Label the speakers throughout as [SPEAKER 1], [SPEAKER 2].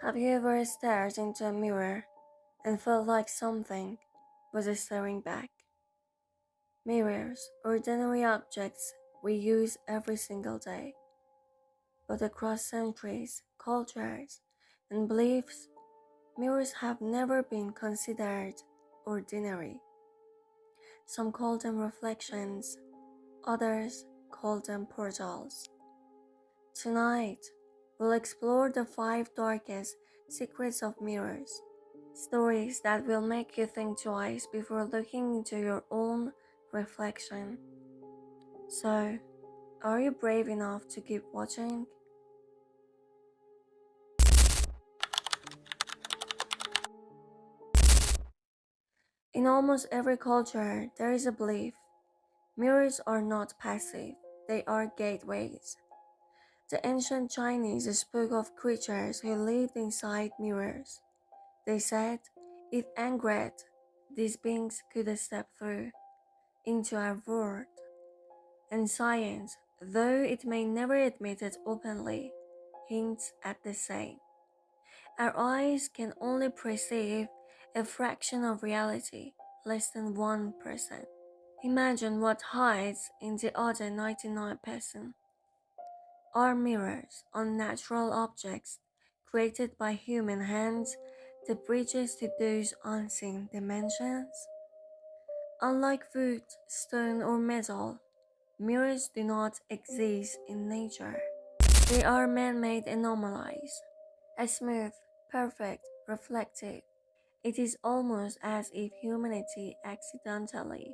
[SPEAKER 1] Have you ever stared into a mirror and felt like something was staring back? Mirrors, ordinary objects we use every single day, but across centuries, cultures, and beliefs, mirrors have never been considered ordinary. Some call them reflections, others call them portals. Tonight, we'll explore the five darkest secrets of mirrors. Stories that will make you think twice before looking into your own reflection. So, are you brave enough to keep watching? In almost every culture, there is a belief mirrors are not passive, they are gateways. The ancient Chinese spoke of creatures who lived inside mirrors. They said, if angered, these beings could step through into our world. And science, though it may never admit it openly, hints at the same. Our eyes can only perceive a fraction of reality, less than 1%. Imagine what hides in the other 99%. Are mirrors, unnatural objects created by human hands, the bridges to those unseen dimensions? Unlike wood, stone, or metal, mirrors do not exist in nature. They are man-made anomalies, as smooth, perfect, reflective. It is almost as if humanity accidentally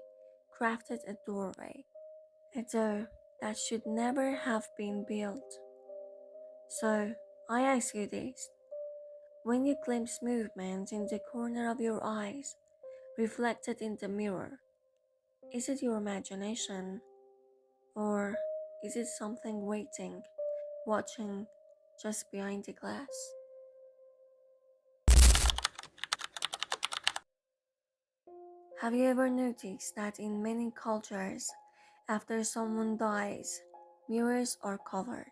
[SPEAKER 1] crafted a doorway, a door that should never have been built. So, I ask you this. When you glimpse movement in the corner of your eyes, reflected in the mirror, is it your imagination? Or is it something waiting, watching just behind the glass? Have you ever noticed that in many cultures, after someone dies, mirrors are covered?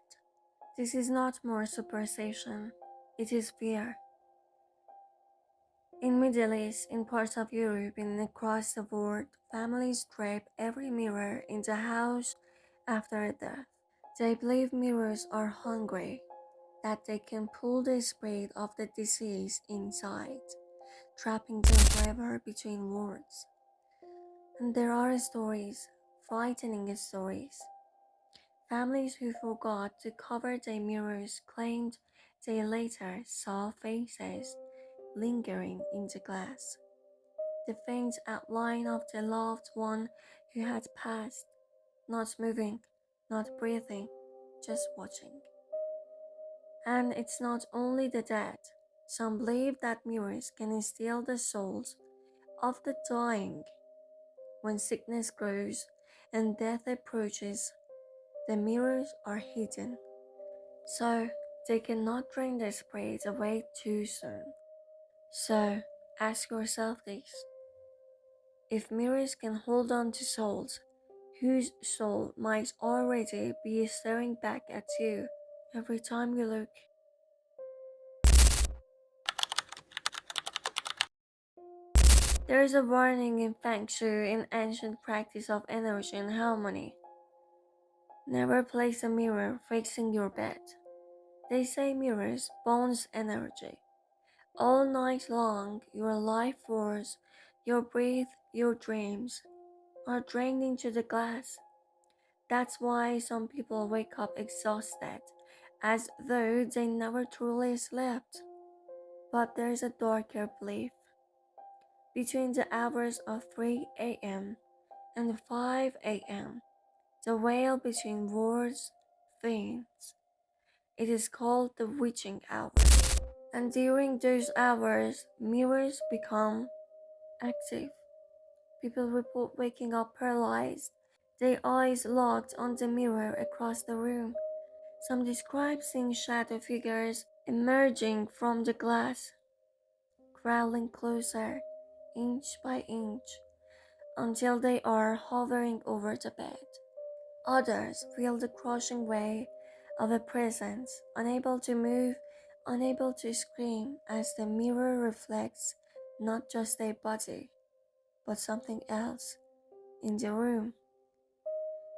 [SPEAKER 1] This is not more superstition, it is fear. In Middle East, in parts of Europe, and across the world, families drape every mirror in the house after a death. They believe mirrors are hungry, that they can pull the spirit of the deceased inside, trapping them forever between worlds. And there are stories, frightening stories. Families who forgot to cover their mirrors claimed they later saw faces lingering in the glass, the faint outline of the loved one who had passed, not moving, not breathing, just watching. And it's not only the dead. Some believe that mirrors can steal the souls of the dying. When sickness grows and death approaches, the mirrors are hidden, so they cannot drain the spirits away too soon. So ask yourself this. If mirrors can hold on to souls, whose soul might already be staring back at you every time you look? There is a warning in Feng Shui, in ancient practice of energy and harmony. Never place a mirror facing your bed. They say mirrors bounce energy. All night long, your life force, your breath, your dreams are drained into the glass. That's why some people wake up exhausted, as though they never truly slept. But there's a darker belief. Between the hours of 3 a.m. and 5 a.m., the veil between worlds thins. It is called the witching hour. And during those hours, mirrors become active. People report waking up paralyzed, their eyes locked on the mirror across the room. Some describe seeing shadow figures emerging from the glass, crawling closer, inch by inch, until they are hovering over the bed. Others feel the crushing weight of a presence, unable to move unable to scream as the mirror reflects not just a body, but something else in the room.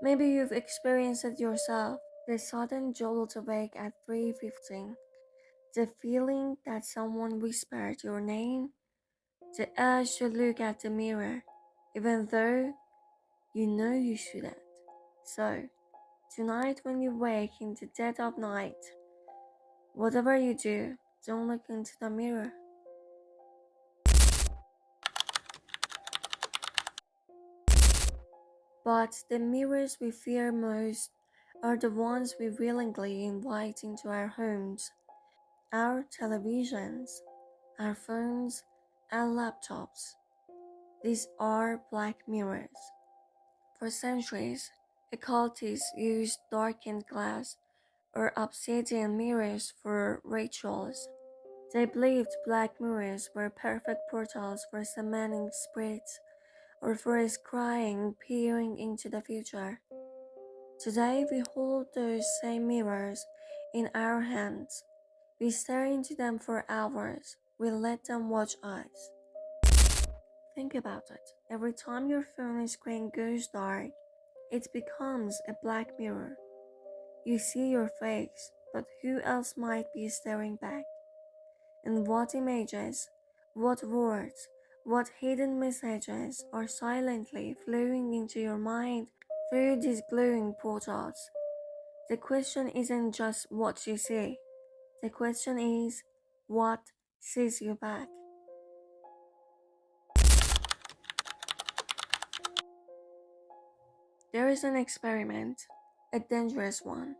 [SPEAKER 1] Maybe you've experienced it yourself, the sudden jolt awake at 3:15, the feeling that someone whispered your name, the urge to look at the mirror, even though you know you shouldn't. So, tonight when you wake in the dead of night, whatever you do, don't look into the mirror. But the mirrors we fear most are the ones we willingly invite into our homes, our televisions, our phones, our laptops. These are black mirrors. For centuries, occultists used darkened glass or obsidian mirrors for rituals. They believed black mirrors were perfect portals for summoning spirits or for scrying peering into the future. Today we hold those same mirrors in our hands. We stare into them for hours. We let them watch us. Think about it. Every time your phone screen goes dark, it becomes a black mirror. You see your face, but who else might be staring back? And what images, what words, what hidden messages are silently flowing into your mind through these glowing portals? The question isn't just what you see. The question is, what sees you back? There is an experiment, a dangerous one.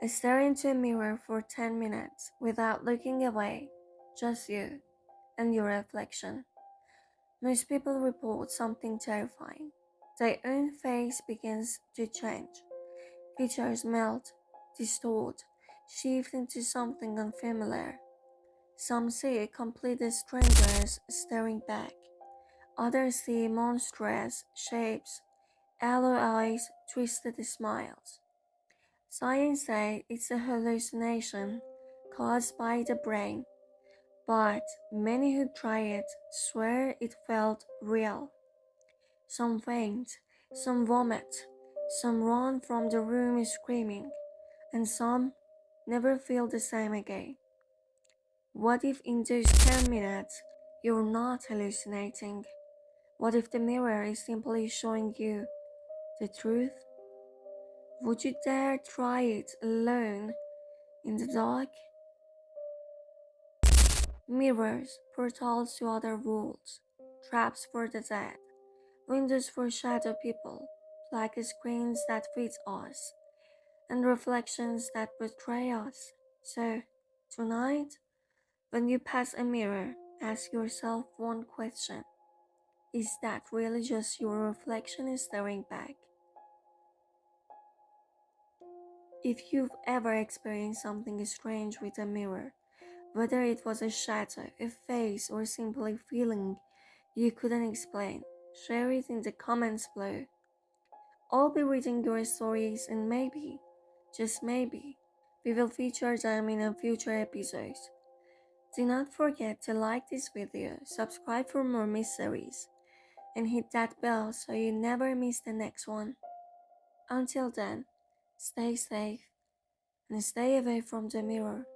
[SPEAKER 1] Stare into a mirror for 10 minutes without looking away, just you and your reflection. Most people report something terrifying. Their own face begins to change. Features melt, distort, shift into something unfamiliar. Some see complete strangers staring back. Others see monstrous shapes, yellow eyes, twisted smiles. Science says it's a hallucination caused by the brain, but many who try it swear it felt real. Some faint, some vomit, some run from the room screaming, and some never feel the same again. What if in those 10 minutes you're not hallucinating? What if the mirror is simply showing you the truth? Would you dare try it alone in the dark? Mirrors, portals to other worlds, traps for the dead, windows for shadow people, black screens that feed us, and reflections that betray us. So, tonight, when you pass a mirror, ask yourself one question. Is that really just your reflection staring back? If you've ever experienced something strange with a mirror, whether it was a shadow, a face, or simply feeling you couldn't explain, share it in the comments below. I'll be reading your stories and maybe, just maybe, we will feature them in a future episodes. Do not forget to like this video, subscribe for more mysteries, and hit that bell so you never miss the next one. Until then, stay safe and stay away from the mirror.